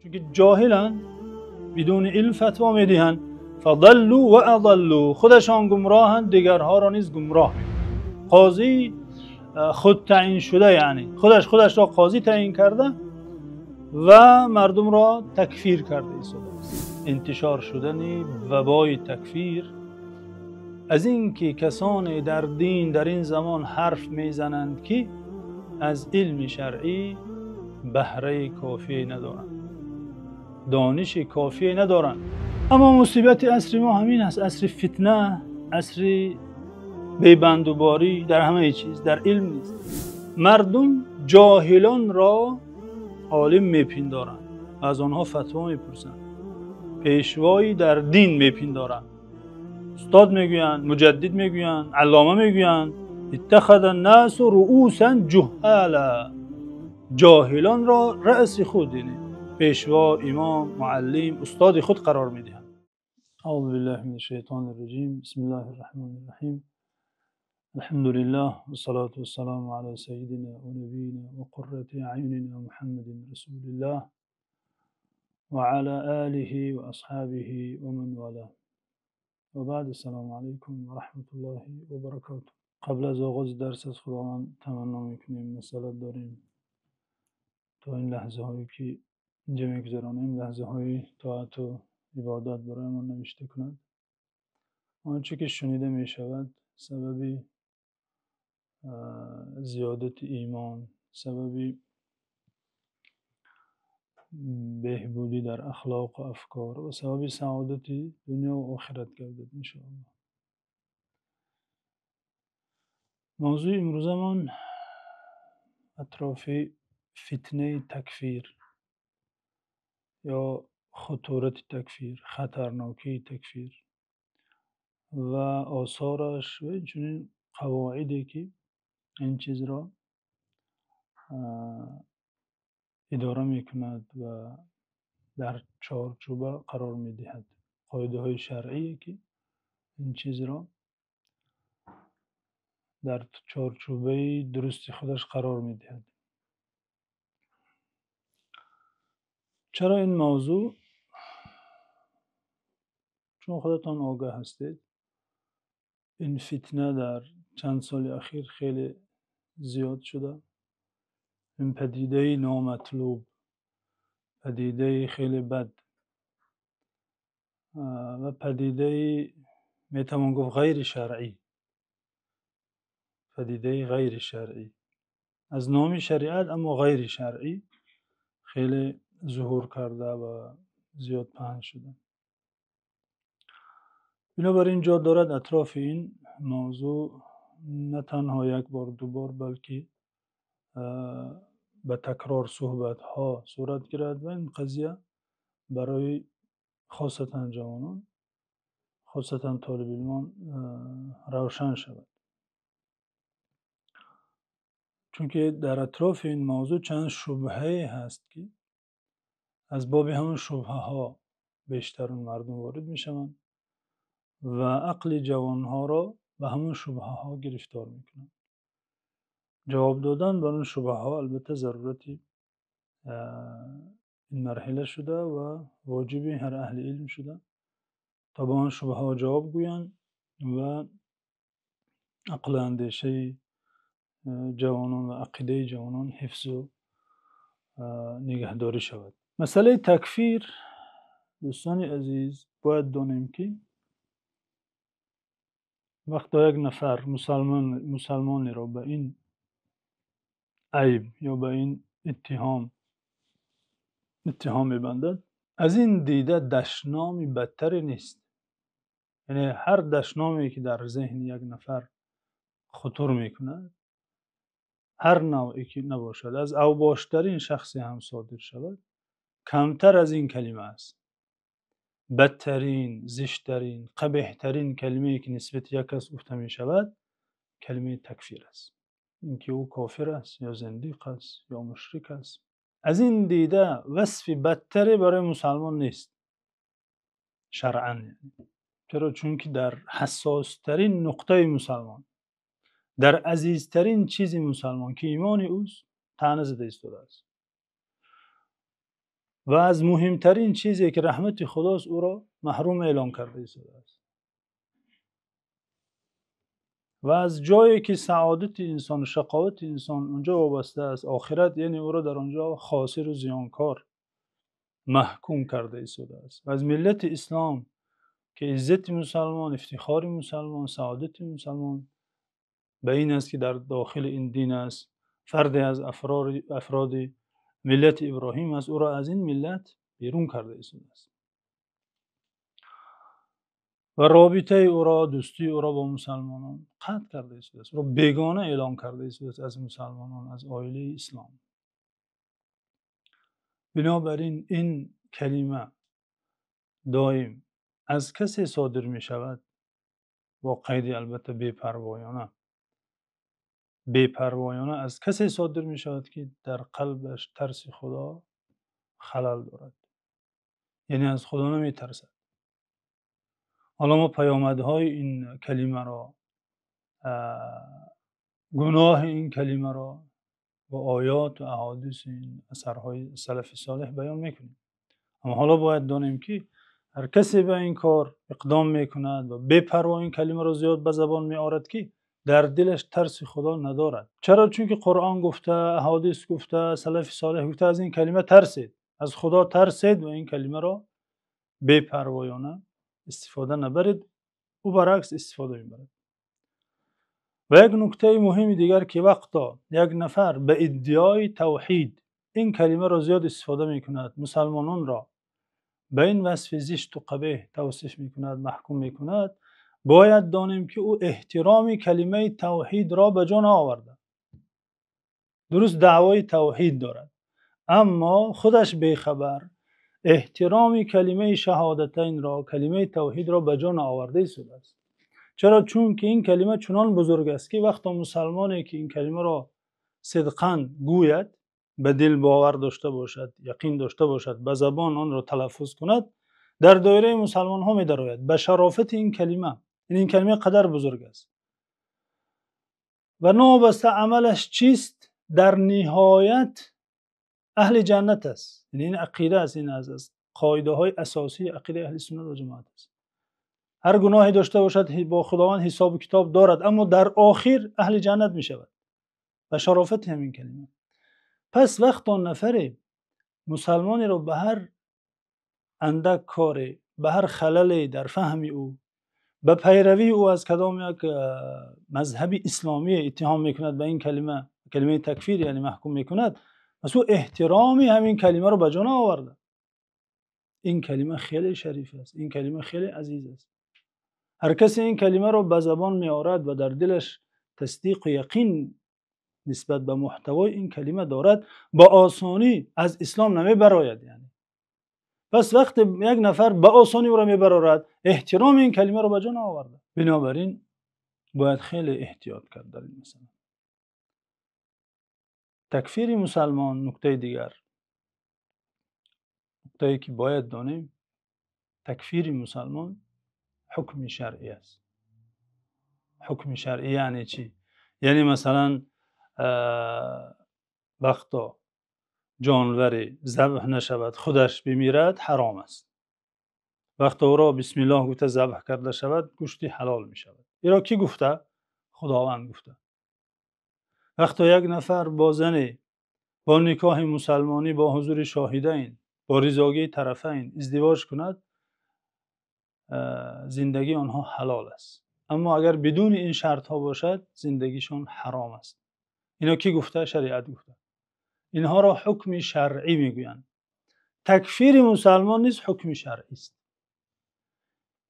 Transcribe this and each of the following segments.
چون که جاهلن، بدون علم فتوا میدهند. فضلوا و اضلوا، خودشان گمراهند دیگرها را نیز گمراه میکنند. قاضی خود تعیین شده، یعنی خودش را قاضی تعیین کرده و مردم را تکفیر کرده ایستاده است. انتشار شدن وبای تکفیر از این که کسانی در دین در این زمان حرف میزنند که از علم شرعی بهره کافی ندارند، دانش کافی ندارند. اما مصیبت عصر ما همین است، عصر فتنه، عصر بی‌بندوباری در همه چیز، در علم نیست. مردم جاهلان را عالم میپندارند و از آنها فتوا میپرسند، پیشوایی در دین میپندارند، استاد میگویند، مجدد میگویند، علامه میگویند. اتخذ الناس رؤوسا جهالا، جاهلان را رأس خود، یعنی پیشوا، امام، معلم، استاد خود قرار میدهند. اعوذ بالله من الشیطان الرجیم. بسم الله الرحمن الرحیم. الحمد لله والصلاة والسلام على سيدنا ونبينا وقرة أعيننا محمد رسول الله وعلى آله وأصحابه ومن والاه. و بعد، السلام علیکم و رحمت الله و برکاته. قبل از آغاز درس از خداوند تمنا میکنیم، مسئلت داریم تا این لحظه هایی که اینجا میگذرانیم لحظه های طاعت و عبادت برای ما نوشته کند. آنچه که شنیده می شود سبب زیادت ایمان، سبب بهبودی در اخلاق و افکار و سبب سعادت دنیا و آخرت گردد انشاءالله. موضوع امروزمان اطراف فتنه تکفیر یا خطورت تکفیر، خطرناکی تکفیر و آثارش و اینچنین قواعدی که این چیز را اداره میکند و در چارچوبه قرار میدهد، قاعده های شرعی که این چیز را در چارچوبه درست خودش قرار میدهد. چرا این موضوع؟ چون خودتان آگاه هستید این فتنه در چند سال اخیر خیلی زیاد شده. این پدیده نامطلوب، پدیده خیلی بد و پدیده میتوان گفت غیر شرعی، پدیده غیر شرعی از نام شریعت اما غیر شرعی خیلی ظهور کرده و زیاد پهن شده. بنابراین جا دارد اطراف این موضوع نه تنها یک بار دو بار بلکه به تکرار صحبت ها صورت گیرد و این قضیه برای خاصتا جوانان، خاصتا طالب علمان روشن شود. چون که در اطراف این موضوع چند شبهه هست که از باب همون شبهه ها بیشتر مردم وارد می شوند و عقل جوان ها را به همون شبهه ها گرفتار می کنند. جواب دادن به اون شبهه ها البته ضرورتی این مرحله شده و واجبی هر اهل علم شده تا به آن شبهه ها جواب گویند و عقل اندیشه جوانان و عقیده جوانان حفظ و نگهداری شود. مسئله تکفیر دوستان عزیز، باید دانیم که وقتی یک نفر مسلمانی را به این عیب یا به این اتهام میبندد، از این دیده دشنامی بدتری نیست. یعنی هر دشنامی که در ذهن یک نفر خطور میکند، هر نوعی که نباشد، از اوباشترین شخصی هم صادر شود، کمتر از این کلمه است. بدترین، زشترین، قبیحترین کلمه‌ای که نسبت یک کس گفته می شود کلمه تکفیر است. اینکه او کافر است یا زندیق است یا مشرک است. از این دیده وصف بدتری برای مسلمان نیست شرعاً. چرا؟ چون که در حساسترین نقطه مسلمان، در عزیزترین چیز مسلمان که ایمان اوست، طعنه زده ایستاده است و از مهمترین چیزی که رحمت خداست او را محروم اعلام کرده شده است. و از جایی که سعادت انسان و شقاوت انسان اونجا وابسته است، آخرت یعنی او را در آنجا خاسر و زیانکار محکوم کرده شده است. و از ملت اسلام که عزت مسلمان، افتخار مسلمان، سعادت مسلمان به این است که در داخل این دین است، فرد از افراد ملت ابراهیم است، او را از این ملت بیرون کرده شده است و رابطه او را، دوستی او را با مسلمانان قطع کرده شده است، او را بیگانه اعلام کرده شده است از مسلمانان، از عائله اسلام. بنابراین این کلمه دائم از کسی صادر می شود با قید البته بی‌پروایانه از کسی صادر می شود که در قلبش ترس خدا خلل دارد، یعنی از خدا نمی ترسد. حالا ما پیامدهای این کلمه را، گناه این کلمه را با آیات و احادیث این اثرهای سلف صالح بیان میکنیم. اما حالا باید دانیم که هر کسی به این کار اقدام میکند و بی‌پروا این کلمه را زیاد به زبان میآورد که در دلش ترس خدا ندارد. چرا؟ چون که قرآن گفته، احادیث گفته، سلف صالح گفته از این کلمه ترسید، از خدا ترسید و این کلمه را بی‌پروایانه استفاده نبرید، او برعکس استفاده میبرد. و یک نکته مهم دیگر که وقتا یک نفر به ادعای توحید این کلمه را زیاد استفاده میکند، مسلمانان را به این وصف زشت و قبیح توصیف میکند، محکوم میکند، باید دانیم که او احترام کلمه توحید را به جا نآورده. درست دعوای توحید دارد اما خودش بیخبر احترام کلمه شهادتین را، کلمه توحید را به جا نآورده شده است. چرا؟ چون که این کلمه چنان بزرگ است که وقتا مسلمانی که این کلمه را صدقاً گوید، به دل باور داشته باشد، یقین داشته باشد، به زبان آن را تلفظ کند، در دایره مسلمان ها می درآید به شرافت این کلمه. این کلمه قدر بزرگ است و نابسته عملش چیست، در نهایت اهل جنت است. یعنی این عقیده است، این از قاعده های اساسی عقیده اهل سنت و جماعت است. هر گناهی داشته باشد با خداوند حساب و کتاب دارد، اما در آخر اهل جنت می شود و شرافت همین کلمه. پس وقتا نفر مسلمانی را به هر اندک کاری، به هر خللی در فهم او، به پیروی او از کدام یک مذهب اسلامی اتهام میکند، به این کلمه تکفیر یعنی محکوم میکند، پس او احترامی همین کلمه را به جا آورده. این کلمه خیلی شریف است، این کلمه خیلی عزیز است. هر کسی این کلمه را به زبان میآورد و در دلش تصدیق و یقین نسبت به محتوای این کلمه دارد، با آسانی از اسلام نمیبراید. یعنی پس وقتی یک نفر به آسانی او را میبرارد، احترام این کلمه را به جا آورده. بنابراین باید خیلی احتیاط کرد در این مسئله. تکفیر مسلمان، نکته دیگر، نکته‌ای که باید دانیم، تکفیر مسلمان حکم شرعی است. حکم شرعی یعنی چی؟ یعنی مثلا وقتا جانوری ذبح نشود خودش بمیرد حرام است. وقتا او را بسم الله گفته ذبح کرده شود گوشتی حلال می شود. این را کی گفته؟ خداوند گفته. وقتا یک نفر با زنی با نکاح مسلمانی با حضور شاهدین با رضایت طرفین ازدواج کند، زندگی آنها حلال است. اما اگر بدون این شرط ها باشد زندگیشون حرام است. اینا کی گفته؟ شریعت گفته. اینها را حکم شرعی میگویند. تکفیر مسلمان نیست، حکم شرعی است.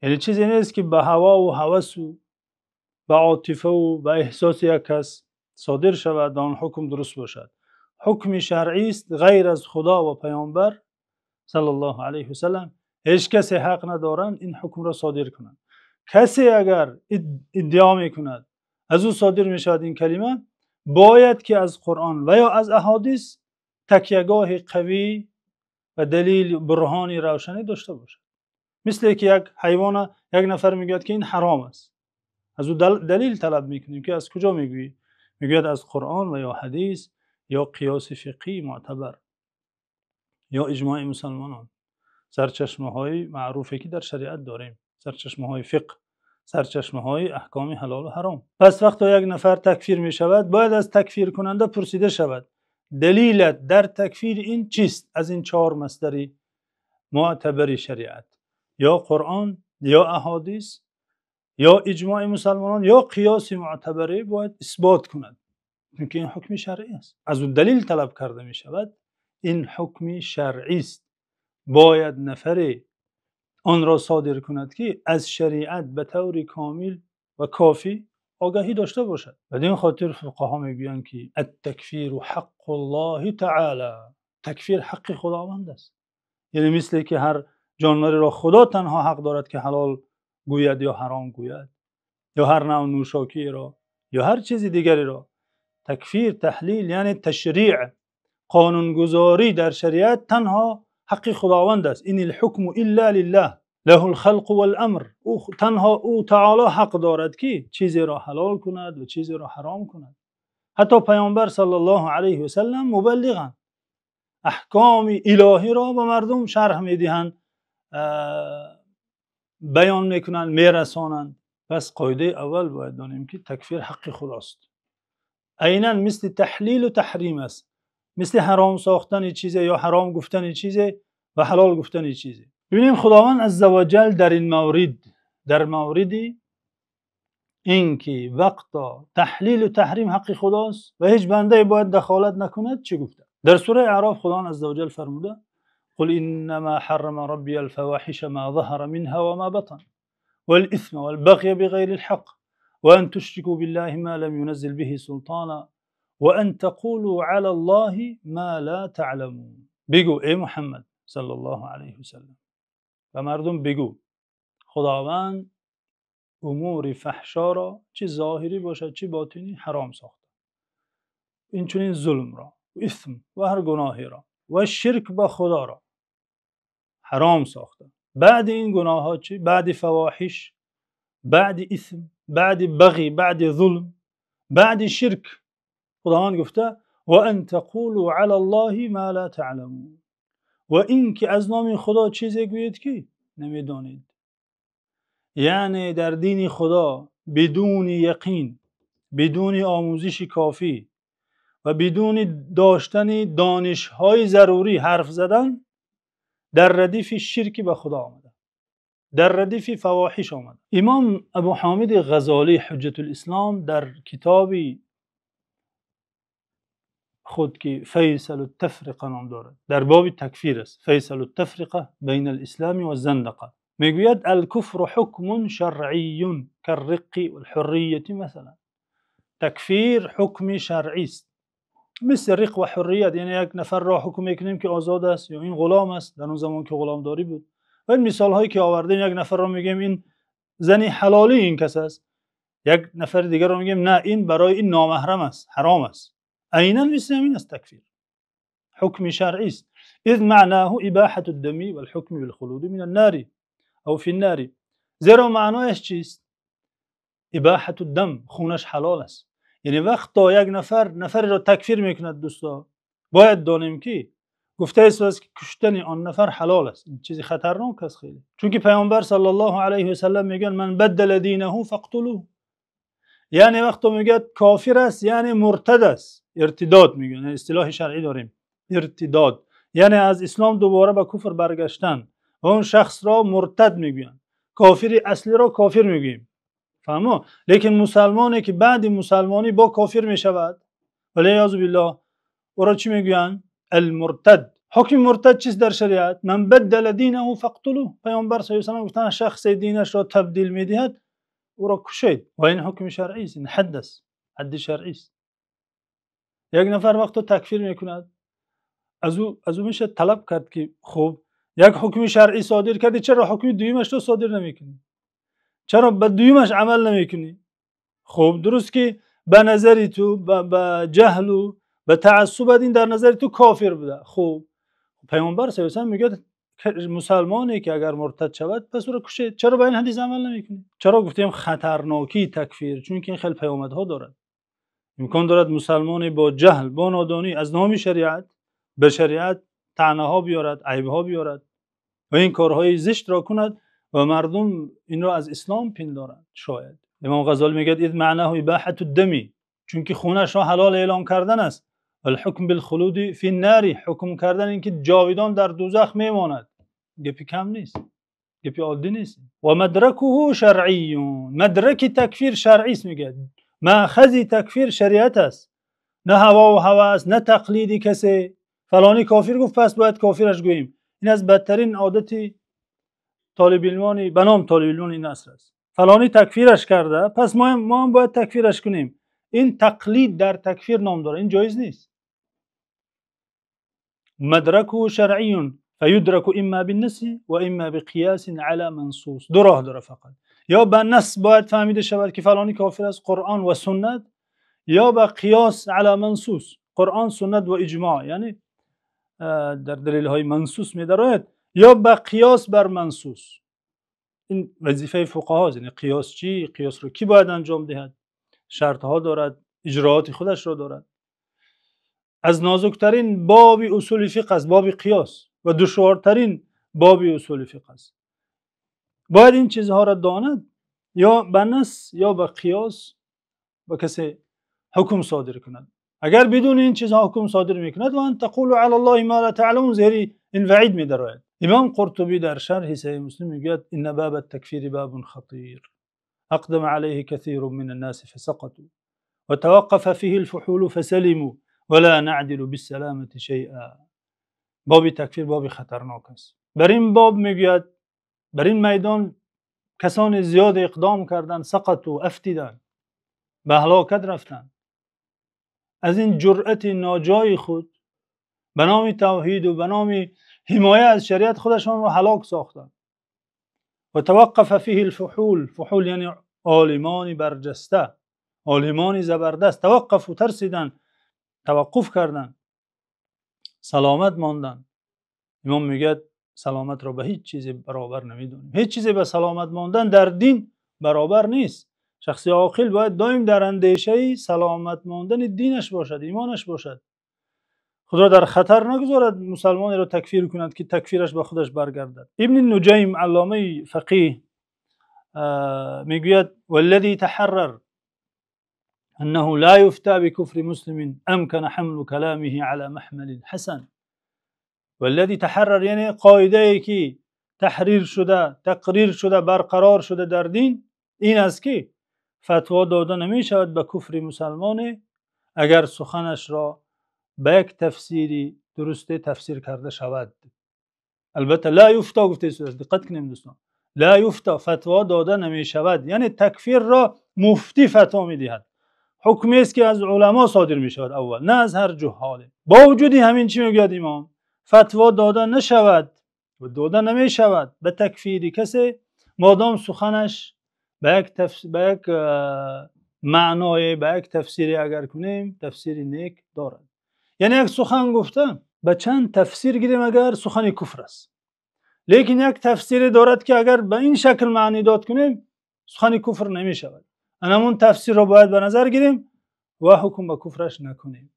یعنی چیزی نیست که به هوا و هوس و به عاطفه و به احساس یک کس صادر شود آن حکم درست باشد. حکم شرعی است، غیر از خدا و پیامبر صلی الله علیه و سلم هیچ کسی حق ندارند این حکم را صادر کنند. کسی اگر ادعا میکند از او صادر میشود این کلمه، باید که از قرآن و یا از احادیث تکیهگاه قوی و دلیل برهانی روشنی داشته باشد. مثل که یک حیوان، یک نفر میگوید که این حرام است، از او دلیل طلب میکنیم که از کجا میگویی؟ میگوید از قرآن و یا حدیث یا قیاس فقهی معتبر. یا اجماع مسلمانان، سرچشمه های معروفی که در شریعت داریم، سرچشمه های فقه، سرچشمه های احکام حلال و حرام. پس وقتی یک نفر تکفیر می شود باید از تکفیر کننده پرسیده شود دلیلت در تکفیر این چیست؟ از این 4 مصدر معتبر شریعت، یا قرآن یا احادیث یا اجماع مسلمانان یا قیاس معتبره باید اثبات کند، چون این حکم شرعی است، از اون دلیل طلب کرده می شود. این حکم شرعی است، باید نفر آن را صادر کند که از شریعت به طور کامل و کافی آگاهی داشته باشد. بدین خاطر فقها میگویند که التکفیر حق الله تعالی، تکفیر حق خداوند است. یعنی مثل که هر جانوری را خدا تنها حق دارد که حلال گوید یا حرام گوید، یا هر نوع نوشاکی را یا هر چیز دیگری را، تکفیر تحلیل یعنی تشریع، قانونگذاری در شریعت تنها حق خداوند است. این الحکم الا لله له الخلق والامر، تنها او تعالی حق دارد که چیزی را حلال کند و چیزی را حرام کند. حتی پیامبر صلی الله علیه و سلم مبلغند، احکام الهی را به مردم شرح میدهند، بیان میکنند، میرسانند. پس قاعده اول باید دانیم که تکفیر حق خداست. عیناً مثل تحلیل و تحریم است، مثل حرام ساختن چیزی یا حرام گفتن چیزی و حلال گفتن چیزی. ببینیم خداوند عزوجل در این مورد، در موردی اینکه وقتا تحلیل و تحریم حق خداست و هیچ بنده باید دخالت نکند، چه گفته؟ در سوره اعراف خداوند عزوجل فرموده قل انما حرم ربي الفواحش ما ظهر منها وما بطن والإثم والبغي بغير الحق وأن تشركوا بالله ما لم ينزل به سلطانا وأن تقولوا على الله ما لا تعلمون. بگو ای محمد صلی الله علیه و سلم و مردم بگو خداوند امور فحشا را چه ظاهری باشد چه باطنی حرام ساخته، این چنین ظلم را و اثم و هر گناهی را و شرک به خدا را حرام ساخته. بعد این گناه ها چی؟ بعد فواحش، بعد اثم، بعد بغی، بعد ظلم، بعد شرک خداوند گفته و ان تقولوا علی الله ما لا تعلمون، و این که از نام خدا چیزی گویید که نمیدانید. یعنی در دین خدا بدون یقین، بدون آموزش کافی و بدون داشتن دانش‌های ضروری حرف زدن در ردیف شرک به خدا آمده، در ردیف فواحش آمده. امام ابو حامد غزالی حجت الاسلام در کتاب خود که فیصل التفرقه نام دارد، در باب تکفیر است، فیصل التفرقه بین الاسلام و الزندقه، میگوید الکفر حکم شرعی كالرق والحریه. مثلا تکفیر حکم شرعی است، مثل رق و حریت، یعنی یک نفر را حکم میکنیم که آزاد است یا این غلام است، در اون زمان که غلامداری بود. و این مثال هایی که آوردیم، یک نفر را میگیم این زنی حلالی این کس است، یک نفر دیگر را میگیم نه این برای این نامحرم است، حرام است. عیناً مثل همین است تکفیر، حکم شرعی است. اذ معناه اباحه الدم والحكم بالخلود من النار او فی النار، زیرا معنایش چیست؟ اباحه الدم، خونش حلال است. یعنی وقتا یک نفر را تکفیر میکند دوستا، باید دانیم که گفته است که کشتن آن نفر حلال است. این چیزی خطرناک است خیلی، چون که پیامبر صلی الله علیه و سلم میگن من بدل دینه فاقتلوه. یعنی وقتا میگه کافر است یعنی مرتد است، ارتداد میگن، اصطلاح شرعی داریم ارتداد، یعنی از اسلام دوباره به کفر برگشتن، و اون شخص را مرتد میگن. کافر اصلی را کافر میگیم، فهمو؟ لیکن مسلمانی که بعد مسلمانی با کافر میشود ولی اعوذ بالله، او را چی میگن؟ المرتد. حکم مرتد چیست در شریعت؟ من بدل دینه فاقتلوه. پیامبر صلی الله علیه و سلم گفتن شخص دینش را تبدیل میدهد او را کشید، و این حکم شرعی است، این حد است، حد شرعی است. یک نفر وقتی تکفیر میکند از او میشه طلب کرد که خب یک حکم شرعی صادر کردی، چرا حکم دویمش رو صادر نمیکنی؟ چرا به دویمش عمل نمیکنی؟ خب درست که به نظر تو به جهل و به تعصب این در نظر تو کافر بوده. خب پیامبر صلی الله علیه و سلم میگه مسلمانی که اگر مرتد شود پس او را کشید، چرا به این حدیث عمل نمیکنی؟ چرا گفتیم خطرناکی تکفیر؟ چون که این خیلی پیامدها دارد. امکان دارد مسلمانی با جهل، با نادانی از نام شریعت به شریعت طعنه ها بیارد، عیب ها بیارد و این کارهای زشت را کند و مردم این را از اسلام پندارند. شاید امام غزالی میگه اذ معناه اباحه الدم، چون که خونش را حلال اعلام کردن است. الحکم بالخلود فی النار، حکم کردن اینکه جاویدان در دوزخ میماند. گپی کم نیست، گپی عادی نیست. و مدرکه شرعی، مدرک تکفیر شرعی است. میگه ماخذ تکفیر شریعت است، نه هوا و هوس، نه تقلید کسی. فلانی کافر گفت پس باید کافرش گوییم. این از بدترین عادت طالب علمانی بنام طالب علمان این عصر است. فلانی تکفیرش کرده پس ما هم باید تکفیرش کنیم. این تقلید در تکفیر نام داره، این جایز نیست. مدرکه شرعی فیدرک اما بالنص و اما بقیاس علی منصوص. دو راه داره فقط، یا به نص باید فهمیده شود که فلانی کافر است، قرآن و سنت، یا به قیاس علی منصوص، قرآن سنت و اجماع، یعنی در دلیل های منصوص می درآید، یا به قیاس بر منصوص. این وظیفه فقها است. یعنی قیاس چی؟ قیاس رو کی باید انجام دهد؟ شرط ها دارد، اجراعات خودش را دارد. از نازکترین باب اصول فقه است باب قیاس و دشوارترین باب اصول فقه است. باید این چیزها را داند، یا به نص یا به قیاس با کسی حکم صادر کند. اگر بدون این چیزها حکم صادر میکند و ان تقولوا علی الله ما لا تعلمون، زهری این وعید میدراید. امام قرطبی در شرح صحیح مسلم میگوید ان باب التکفیر باب خطیر اقدم علیه کثیر من الناس فسقطوا وتوقف فيه الفحول فسلموا ولا نعدل بالسلامة شیئا. باب تکفیر باب خطرناک است. بر این باب میگوید بر این میدان کسان زیاد اقدام کردند، سقطوا، افتیدند، به هلاکت رفتند. از این جرأت ناجای خود به نام توحید و به نام حمایه از شریعت خودشان را هلاک ساختند. و توقف فیه الفحول، فحول یعنی عالمان برجسته، عالمان زبردست. توقف و ترسیدن، توقف کردن، سلامت ماندن. امام میگه سلامت را به هیچ چیزی برابر نمیدونیم. هیچ چیزی به سلامت ماندن در دین برابر نیست. شخص عاقل باید دائم در اندیشه سلامت ماندن دینش باشد، ایمانش باشد. خدا در خطر نگذارد مسلمانی را تکفیر کند که تکفیرش به خودش برگردد. ابن نجیم علامه فقیه میگوید والذی تحرر انه لا یفتى بکفر مسلم امکن حمل کلامه على محمل حسن. والذی تحرر یعنی قاعده ای که تحریر شده، تقریر شده، برقرار شده در دین، این است که فتوا داده نمی شود به کفر مسلمان اگر سخنش را به یک تفسیری درسته تفسیر کرده شود. البته لا یفتا گفته شده، دقت کنیم دوستان، لا یفتا فتوا داده نمی شود، یعنی تکفیر را مفتی فتوا می دهد. حکمی است که از علما صادر می شود اول، نه از هر جهاله. با وجودی همین چی میگوید امام؟ فتوا داده نشود و داده نمی شود به تکفیری کسی مادام سخنش به یک معنای، به یک تفسیری اگر کنیم تفسیری نیک دارد. یعنی یک سخن گفتم به چند تفسیر گیریم اگر سخن کفر است، لیکن یک تفسیر دارد که اگر به این شکل معنی داد کنیم سخن کفر نمی شود. همون تفسیر را باید به نظر گیریم و حکم به کفرش نکنیم.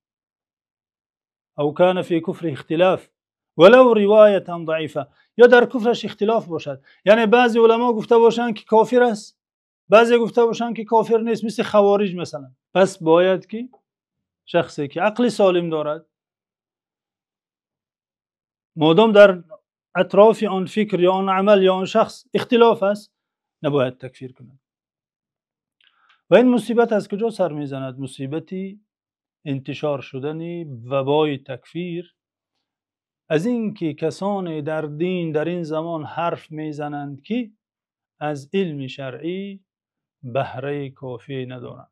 او کان فی کفر اختلاف ولو روایت ضعیفه، یا در کفرش اختلاف باشد، یعنی بعضی علما گفته باشند که کافر است، بعضی گفته باشند که کافر نیست، مثل خوارج مثلا. پس باید که شخصی که عقل سالم دارد مادام در اطراف آن فکر یا آن عمل یا آن شخص اختلاف است نباید تکفیر کند. و این مصیبت از کجا سر میزند؟ مصیبتی انتشار شدن وبای تکفیر از این که کسانی در دین در این زمان حرف میزنند که از علم شرعی بهره کافی ندارند،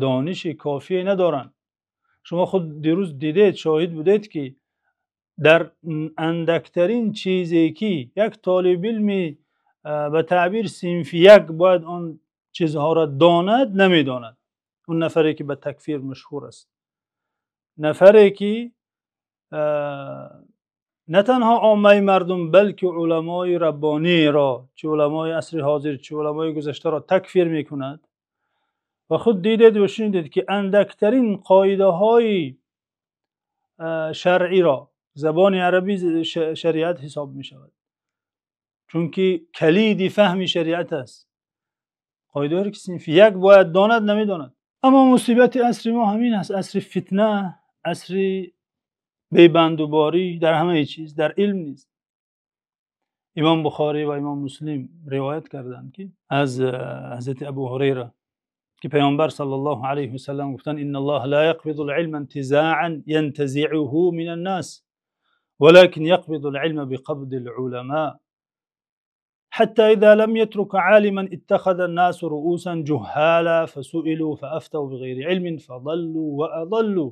دانش کافی ندارند. شما خود دیروز دیدید، شاهد بودید که در اندکترین چیزی که یک طالب علمی به تعبیر صنف یک باید آن چیزها را داند نمیداند. اون نفری که به تکفیر مشهور است، نفری که نه تنها عامه مردم بلکه علمای ربانی را، چه علمای عصر حاضر چه علمای گذشته را تکفیر میکند. و خود دیدید و شنیدید که اندکترین قاعده های شرعی را زبان عربی شریعت حساب می شود، چون که کلید فهم شریعت است. قاعده که صنفی یک باید داند نمیداند. اما مصیبت عصر ما همین است، عصر فتنه، عصر بی‌بندوباری در همه چیز، در علم نیست. امام بخاری و امام مسلم روایت کردند که از حضرت ابو هریره که پیامبر صلی الله علیه و سلم گفتند ان الله لا يقبض العلم انتزاعا ينتزعه من الناس ولكن يقبض العلم بقبض العلماء حتى إذا لم يترك عالما اتخذ الناس رؤوسا جهالا فسئلوا فأفتوا بغير علم فضلوا وأضلوا.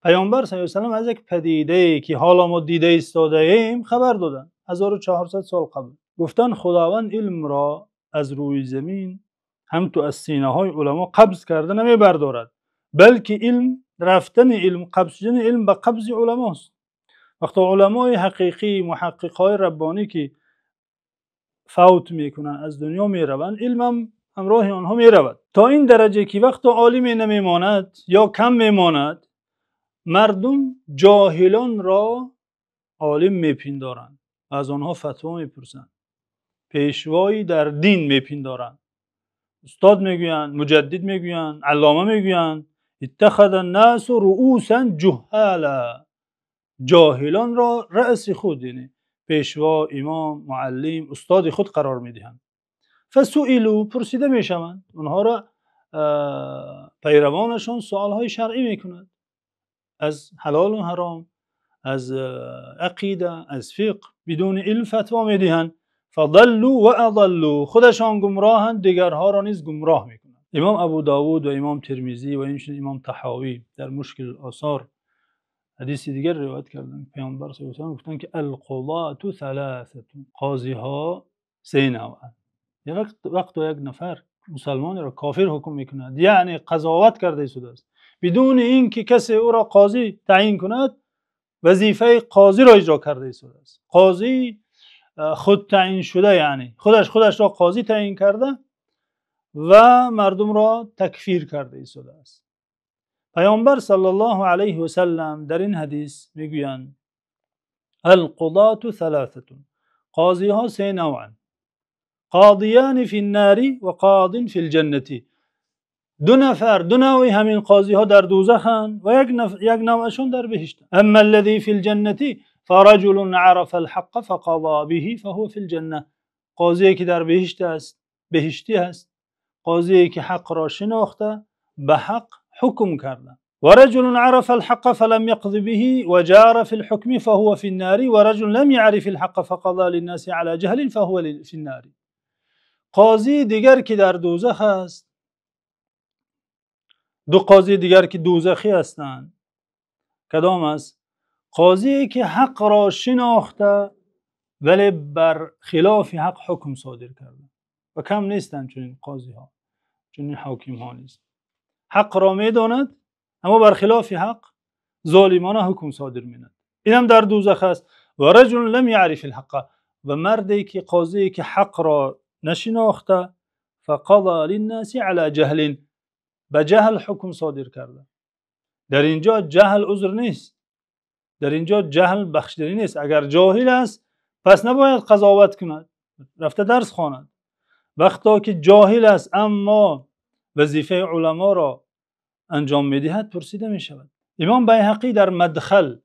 پیامبر صلی الله علیه و سلم از یک پدیده که حالا ما دیده ایستاده ایم خبر دادن 1400 سال قبل. گفتن خداوند علم را از روی زمین هم تو از سینه های علما قبض کرده نمی بردارد، بلکه علم رفتن علم، قبض شدن علم به قبض علماست. وقتی علمای حقیقی، محققای ربانی که فوت میکنن، از دنیا میروند، علم هم همراه آنها میرود، تا این درجه که وقتی عالمی نمیماند یا کم میماند، مردم جاهلان را عالم میپندارند، از آنها فتوا میپرسند، پیشوایی در دین میپندارند، استاد میگویند، مجدد میگویند، علامه میگویند. اتخذ الناس رؤوسا جهالا، جاهلان را رأس خود، یعنی پیشوا، امام، معلم، استاد خود قرار میدهند. فسئلوا، پرسیده میشوند، اونها را پیروانشان سوالهای شرعی میکنند، از حلال و حرام، از عقیده، از فقه، بدون علم فتوا میدهند. فضلوا و اضلوا، خودشان گمراهند، دیگرها را نیز گمراه میکنند. امام ابو داود و امام ترمذی و اینچنین امام طحاوی در مشکل الاثار حدیث دیگر روایت کردند. پیامبر صلی الله علیه و گفتند که القضاة ثلاثه، قاضی ها سه نوعند. یک وقت یک نفر مسلمان را کافر حکم میکند، یعنی قضاوت کرده شده است، بدون اینکه کسی او را قاضی تعیین کند، وظیفه قاضی را اجرا کرده شده است. قاضی خود تعیین شده، یعنی خودش را قاضی تعیین کرده و مردم را تکفیر کرده شده است. پیامبر صلی الله علیه و سلم در این حدیث میگویند القضاة ثلاثه، قاضی ها سه نوعند، قاضیان فی النار و قاض فی الجنة. دو نوعی همین قاضی ها در دوزخند و یک نوعشون در بهشت. اما الذي فی الجنة فرجل عرف الحق فقضى به فهو فی الجنة. قاضی که در بهشت است، بهشتی است، قاضی که حق را شناخته به حق حکم کرده. و رجل عرف الحق فلم يقض به وجار في الحكم فهو في النار و رجل لم يعرف الحق فقضى للناس على جهل فهو في النار. قاضی دیگر که در دوزخ است، دو قاضی دیگر که دوزخی هستند، کدام است؟ قاضی که حق را شناخته ولی بر خلاف حق حکم صادر کرده، و کم نیستند چنین قاضی ها، چنین حاکم ها نیست. حق را میداند اما بر خلاف حق ظالمانه حکم صادر می‌کند، اینم در دوزخ است. و رجل لم يعرف الحق، و مردی که قاضی که حق را نشناخته فقضى للناس على جهل، به جهل حکم صادر کرده. در اینجا جهل عذر نیست، در اینجا جهل بخشداری نیست. اگر جاهل است پس نباید قضاوت کند، رفته درس خواند. وقتا که جاهل است اما وظیفه علما را انجام میدهد، پرسیده می شود. امام بیهقی در مدخل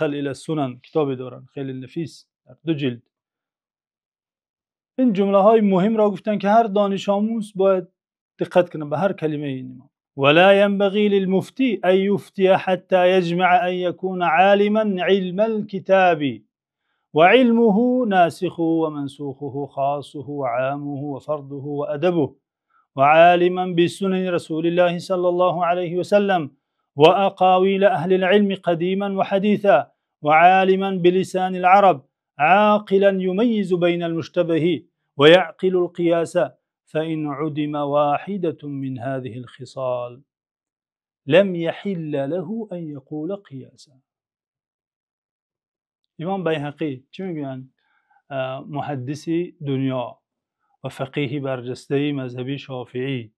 الی السنن کتابی دارند خیلی نفیس در 2 جلد، این جمله های مهم را گفتن که هر دانش آموز باید دقت کنه به هر کلمه این امام. ولا ينبغي للمفتي أن يفتي حتى يجمع أن يكون عالما علم الكتاب وعلمه ناسخه ومنسوخه خاصه وعامه وفرضه وأدبه وعالما بسنن رسول الله صلى الله عليه وسلم وأقاويل أهل العلم قديما وحديثا وعالما بلسان العرب عاقلا يميز بين المشتبه ويعقل القياس فإن عدم واحدة من هذه الخصال لم يحل له أن يقول قياسا. امام بیهقی چی میگن؟ محدثی دنیا و فقیه برجسته مذهبی شافعی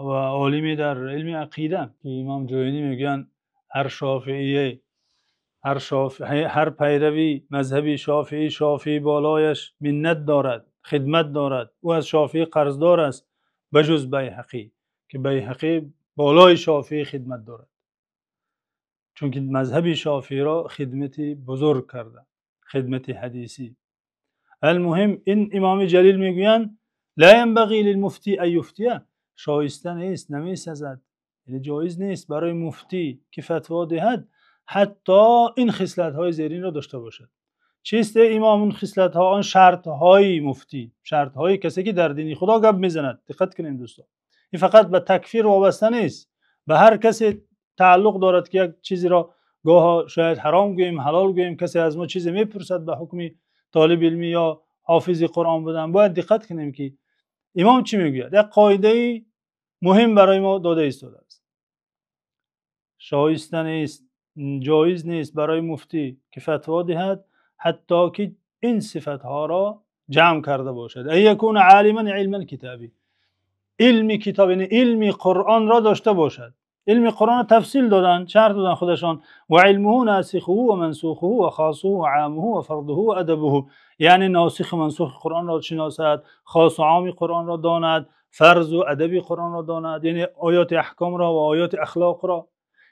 و عالمی در علم عقیده که امام جوینی میگن هر شافعیه هر پیروی مذهبی شافعی بالایش منت دارد، خدمت دارد، او از شافعی قرضدار است بجز بیهقی که بیهقی بالای شافعی خدمت دارد، چون که مذهبی شافعی را خدمتی بزرگ کرده، خدمت حدیثی. المهم این امام جلیل میگویند لا ينبغي للمفتي ان يفتي، شایسته نیست، نمیسزد، یعنی جایز نیست برای مفتی که فتوا دهد حتی این خصلت های زیرین را داشته باشد. چیست امام اون خصلت ها؟ آن شرط های مفتی، شرط های کسی که در دین خدا گپ میزند. دقت کنیم دوستان، این فقط به تکفیر وابسته نیست، به هر کسی تعلق دارد که یک چیزی را گاه شاید حرام گوییم حلال گوییم، کسی از ما چیزی میپرسد به حکم طالب علمی یا حافظ قرآن بودن، باید دقت کنیم که امام چی میگوید. یک قاعده مهم برای ما داده ایستاده است: شایسته نیست، جایز نیست برای مفتی که فتوا دهد حتی که این صفت ها را جمع کرده باشد. ای یکون عالما علم الکتابی، علم کتاب یعنی علم قرآن را داشته باشد. علم قرآن را تفصیل دادن، شرح دادن خودشان: و علمه ناسخه و منسوخه و خاصه و عامه و فرضه و ادبه، یعنی ناسخ منسوخ قرآن را شناسد، خاص و عام قرآن را داند، فرض و ادب قرآن را داند، یعنی آیات احکام را و آیات اخلاق را،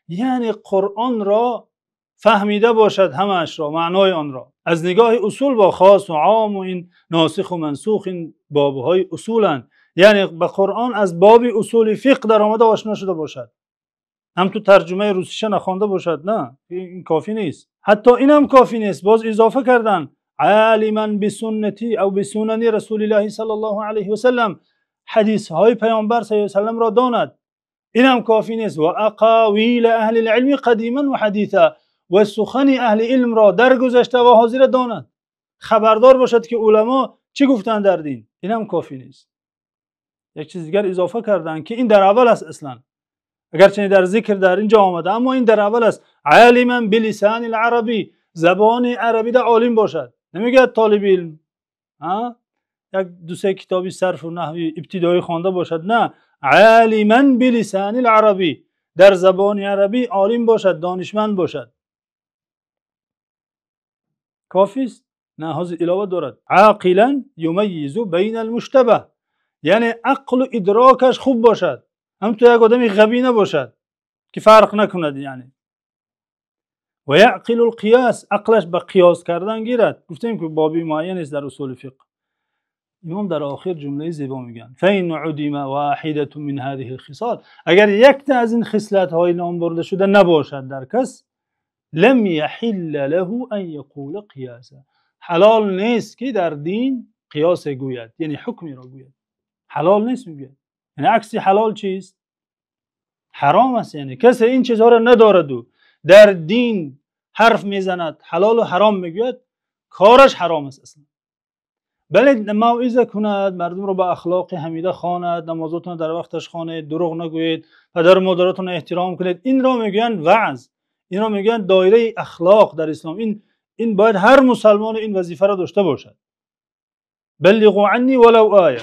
یعنی قرآن را فهمیده باشد، همش را، معنای آن را از نگاه اصول با خاص و عام و این ناسخ و منسوخ این بابهای اصولن، یعنی به قرآن از باب اصول فقه در آمده آشنا شده باشد، هم تو ترجمه روسیشه نخوانده باشد. نه، این کافی نیست، حتی این هم کافی نیست، باز اضافه کردن عالما بسنتی او بسنن رسول الله صلی الله علیه و سلم، حدیث های پیامبر صلی الله علیه و سلم را داند. این هم کافی نیست، و اقاویل اهل العلم قدیما و حدیثا، و سخن اهل علم را در گذشته و حاضر داند، خبردار باشد که علما چی گفتن در دین. این هم کافی نیست، یک چیز دیگر اضافه کردن که این در اول است اصلا، اگرچه در ذکر در اینجا آمده اما این در اول است: عالما بلسان العربی، زبان عربی در عالم باشد. نمیگه طالب علم یک دو سه کتابی صرف و نحوی ابتدایی خوانده باشد، نه، عالما بلسان العربی، در زبان عربی عالم باشد، دانشمند باشد. کافی است؟ نه، حاضر علاوه دارد: عاقلا یمیز بین المشتبه، یعنی عقل و ادراکش خوب باشد، هم تو یک آدمی غبی نباشد که فرق نکند. یعنی و یعقل القیاس، عقلش به قیاس کردن گیرد. گفتیم که بابی معین است در اصول فقه. امام در آخر جمله زیبا میگن: فإن عدم واحدة من هذه الخصال، اگر یک تا از این خصلت های نام برده شده نباشد در کس، لم يحل له ان يقول قیاسا، حلال نیست که در دین قیاس گوید، یعنی حکمی را گوید. حلال نیست میگوید، یعنی عکس حلال چیست؟ حرام است. یعنی کسی این چیزها را ندارد و در دین حرف میزند، حلال و حرام میگوید، کارش حرام است اصلا. بله موعظه کند، مردم رو به اخلاق حمیده خواند، نمازاتون در وقتش خوانید، دروغ نگویید، پدر و مادراتون احترام کنید، این را میگن وعظ، این را میگن دایره اخلاق در اسلام. این باید هر مسلمان این وظیفه را داشته باشد. بلغوا عنی ولو آیه،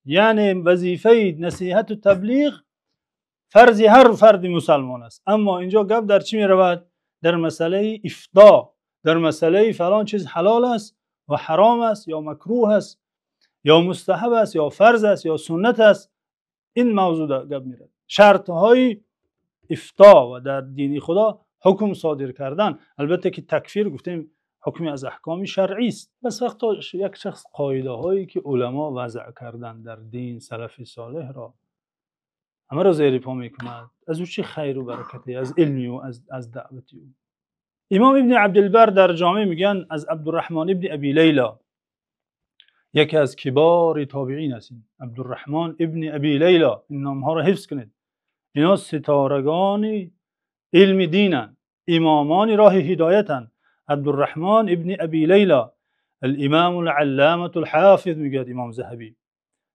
یعنی وظیفه نصیحت و تبلیغ فرض هر فرد مسلمان است. اما اینجا گپ در چی می رود؟ در مسئله افدا، در مسئله فلان چیز حلال است و حرام است یا مکروه است یا مستحب است یا فرض است یا سنت است. این موضوع گپ می رود. شرط های افتا و در دین خدا حکم صادر کردن. البته که تکفیر گفتیم حکمی از احکام شرعی است. بس وقتا یک شخص قاعده هایی که علما وضع کردن در دین سلف صالح را همه را زیر پا میکند، از او چه خیر و برکتی، از علمی و از دعوتی او. امام ابن عبدالبر در جامع میگن از عبدالرحمن ابن ابی لیلا، یکی از کبار تابعین است. عبدالرحمن ابن ابی لیلا، این نام ها را حفظ کنید. اینا ستارگان علم دینن، امامان راه هدایتن. عبدالرحمن ابن ابی لیلا الامام العلامة الحافظ میگه امام ذهبی،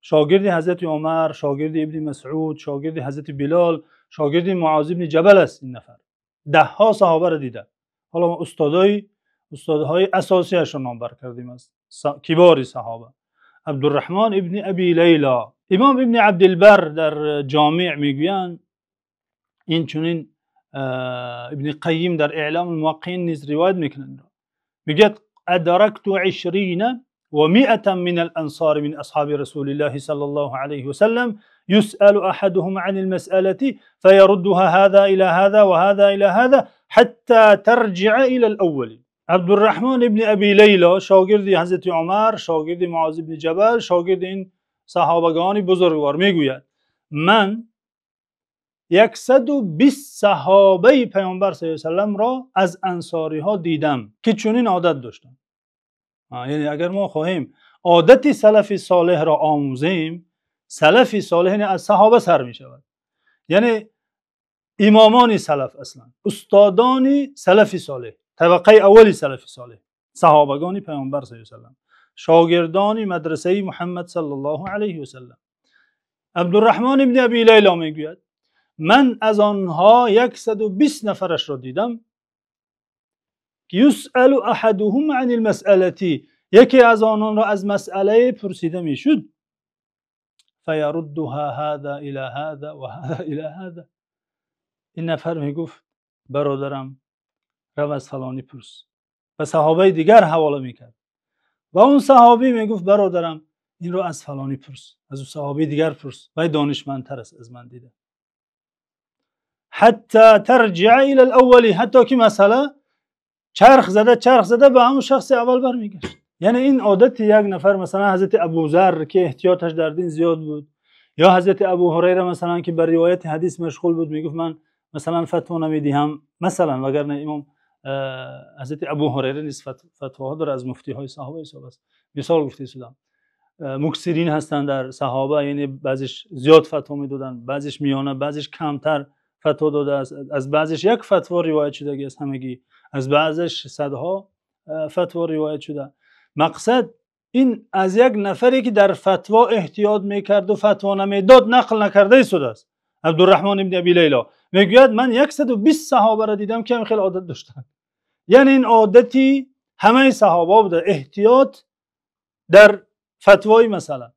شاگرد حضرت عمر، شاگرد ابن مسعود، شاگرد حضرت بلال، شاگرد معاذ ابن جبل است. این نفر ده ها صحابه را دیده. حالا ما استادهای اساسی اش نام بر کردیم از کبار صحابه. عبدالرحمن ابن ابی لیلا. امام ابن عبدالبر در جامع میگویند این چنین ابن قیم در اعلام الموقعین نیز روایت میکنند، میگه ادرکت 20 و 100 من الانصار من اصحاب رسول الله صلی الله علیه وسلم يسأل احدهم عن المسألة فيردها هذا الى هذا وهذا الى هذا حتى ترجع الى الاول. عبدالرحمن ابن ابی لیلا شاگرد حضرت عمر، شاگرد معاذ ابن جبل، شاگرد این صحابگان بزرگوار میگوید من 120 صحابه پیامبر صلی الله علیه و سلم را از انصاری ها دیدم که چنین عادت داشتند. یعنی اگر ما خواهیم عادت سلف صالح را آموزیم، سلف صالح یعنی از صحابه سر می شود، یعنی امامان سلف، اصلا استادان سلف صالح، طبقه اولی سلف صالح، صحابگان پیامبر صلی الله علیه و سلم، شاگردان مدرسه محمد صلی الله علیه و سلم. عبدالرحمن ابن ابی لیلا میگوید من از آنها 120 نفرش را دیدم که یسأل احدهم عن المسألة، یکی از آنان را از مسئله پرسیده میشد فیردها هذا الى هذا و هذا الى هذا، این نفر میگفت برادرم رو از فلانی پرس، و صحابه دیگر حواله میکرد و اون صحابی میگفت برادرم این رو از فلانی پرس، از اون صحابه دیگر پرس و دانشمندتر است از من دیده، حتی ترجع الى الاولی، حتی که مسئله چرخ زده به همون شخص اول برمیگشت. یعنی این عادت یک نفر، مثلا حضرت ابوذر که احتیاطش در دین زیاد بود، یا حضرت ابو هریره مثلا که بر روایت حدیث مشغول بود، میگفت من مثلا فتوا نمیدهم مثلا، وگرنه امام حضرت ابو هریره نیست فتواها داره از مفتی های صحابه حساب است. مثال گفته شدم مکثرین هستند در صحابه، یعنی بعضیش زیاد فتوا میدادن، بعضیش میانه، بعضیش کمتر فتوا داده است، از بعضیش یک فتوا روایت شده است همگی، از بعضیش صدها فتوا روایت شده. مقصد این از یک نفری که در فتوا احتیاط میکرد و فتوا نمیداد نقل نکرده شده است. عبدالرحمن ابن ابی لیلا میگوید من 120 صحابه را دیدم که خیلی عادت داشتند، یعنی این عادتی همه صحابه بوده، احتیاط در فتوای مثلا.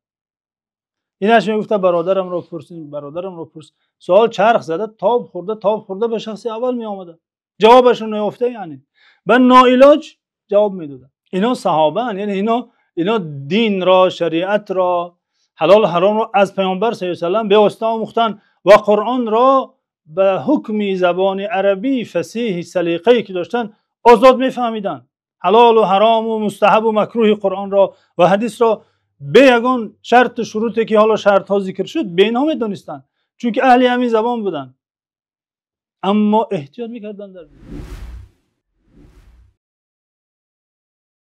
اینش میگفته برادرم رو پرس، سوال چرخ زده، تاب خورده به شخص اول می آمده، جوابشون نیافته، یعنی به ناعلاج جواب میدادن. اینا صحابه هن. یعنی اینا دین را، شریعت را، حلال حرام را از پیامبر صلی الله علیه و سلم به واسطه آموختن و قرآن را به حکم زبان عربی فصیح سلیقه‌ای که داشتن آزاد میفهمیدن. حلال و حرام و مستحب و مکروه قرآن را و حدیث را به یگان شرط و شروطی که حالا شرط ها ذکر شد به اینها میدونستن، چون که اهل همین زبان بودن، اما احتیاط میکردن در